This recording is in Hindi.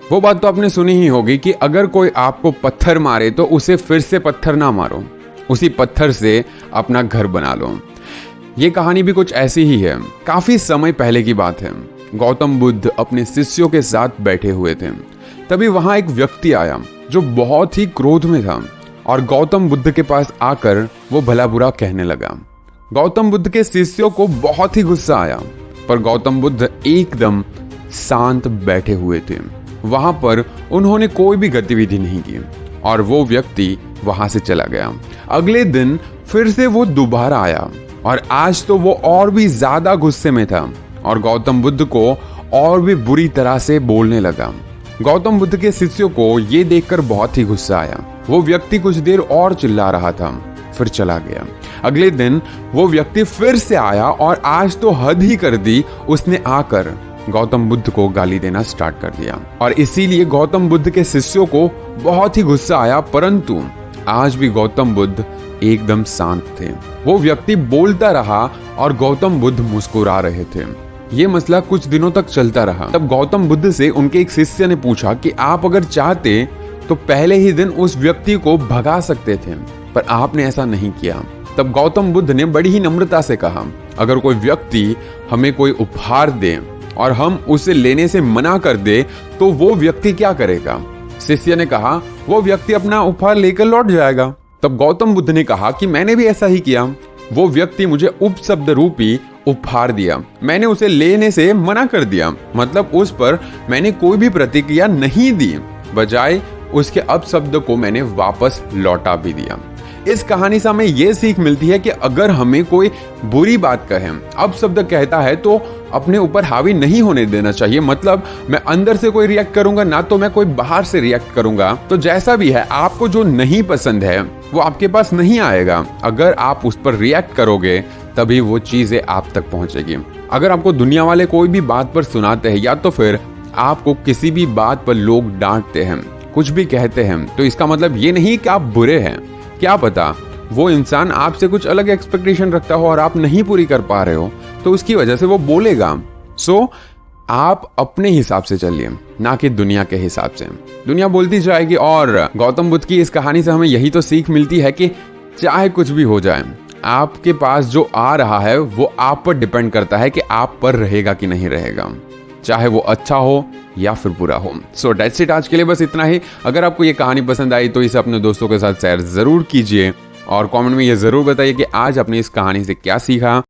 वो बात तो आपने सुनी ही होगी कि अगर कोई आपको पत्थर मारे तो उसे फिर से पत्थर ना मारो, उसी पत्थर से अपना घर बना लो। ये कहानी भी कुछ ऐसी ही है। काफी समय पहले की बात है। गौतम बुद्ध अपने शिष्यों के साथ बैठे हुए थे। तभी वहां एक व्यक्ति आया जो बहुत ही क्रोध में था और गौतम बुद्ध के पास आकर वो भला बुरा कहने लगा। गौतम बुद्ध के शिष्यों को बहुत ही गुस्सा आया, पर गौतम बुद्ध एकदम शांत बैठे हुए थे। वहां पर उन्होंने कोई भी गतिविधि नहीं की और वो व्यक्ति वहां से चला गया। अगले दिन फिर से वो दोबारा आया और आज तो वो और भी ज्यादा गुस्से में था और गौतम बुद्ध को और भी बुरी तरह से बोलने लगा। गौतम बुद्ध के शिष्यों को ये देखकर बहुत ही गुस्सा आया। वो व्यक्ति कुछ देर और चिल्ला रहा था, फिर चला गया। अगले दिन वो व्यक्ति फिर से आया और आज तो हद ही कर दी। उसने आकर गौतम बुद्ध को गाली देना स्टार्ट कर दिया और इसीलिए गौतम बुद्ध के शिष्यों को बहुत ही गुस्सा आया। परंतु आज भी गौतम बुद्ध एकदम शांत थे। वो व्यक्ति बोलता रहा और गौतम बुद्ध मुस्कुरा रहे थे। ये मसला कुछ दिनों तक चलता रहा। तब गौतम बुद्ध से उनके एक शिष्य ने पूछा कि आप अगर चाहते तो पहले ही दिन उस व्यक्ति को भगा सकते थे, पर आपने ऐसा नहीं किया। तब गौतम बुद्ध ने बड़ी ही नम्रता से कहा, अगर कोई व्यक्ति हमें कोई उपहार दे और हम उसे लेने से मना कर दे तो वो व्यक्ति क्या करेगा? शिष्य ने कहा, वो व्यक्ति अपना उपहार लेकर लौट जाएगा। तब गौतम बुद्ध ने कहा कि मैंने भी ऐसा ही किया। वो व्यक्ति मुझे उपशब्द रूपी उपहार दिया, मैंने उसे लेने से मना कर दिया, मतलब उस पर मैंने कोई भी प्रतिक्रिया नहीं दी, बजाय उसके अपशब्द को मैंने वापस लौटा भी दिया। इस कहानी से हमें यह सीख मिलती है कि अगर हमें कोई बुरी बात कहे, अपशब्द कहता है, तो अपने ऊपर हावी नहीं होने देना चाहिए। मतलब मैं अंदर से कोई रिएक्ट करूंगा ना, तो मैं कोई बाहर से रिएक्ट करूंगा। तो जैसा भी है, आपको जो नहीं पसंद है वो आपके पास नहीं आएगा। अगर आप उस पर रिएक्ट करोगे तभी वो चीजें आप तक पहुंचेगी। अगर आपको दुनिया वाले कोई भी बात पर सुनाते हैं या तो फिर आपको किसी भी बात पर लोग डांटते हैं, कुछ भी कहते हैं, तो इसका मतलब ये नहीं कि आप बुरे हैं। क्या पता वो इंसान आपसे कुछ अलग एक्सपेक्टेशन रखता हो और आप नहीं पूरी कर पा रहे हो, तो उसकी वजह से वो बोलेगा। सो आप अपने हिसाब से चलिए, ना कि दुनिया के हिसाब से। दुनिया बोलती जाएगी। और गौतम बुद्ध की इस कहानी से हमें यही तो सीख मिलती है कि चाहे कुछ भी हो जाए, आपके पास जो आ रहा है वो आप पर डिपेंड करता है कि आप पर रहेगा कि नहीं रहेगा, चाहे वो अच्छा हो या फिर बुरा हो। सो दैट्स इट, आज के लिए बस इतना ही। अगर आपको ये कहानी पसंद आई तो इसे अपने दोस्तों के साथ शेयर जरूर कीजिए और कमेंट में ये जरूर बताइए कि आज आपने इस कहानी से क्या सीखा।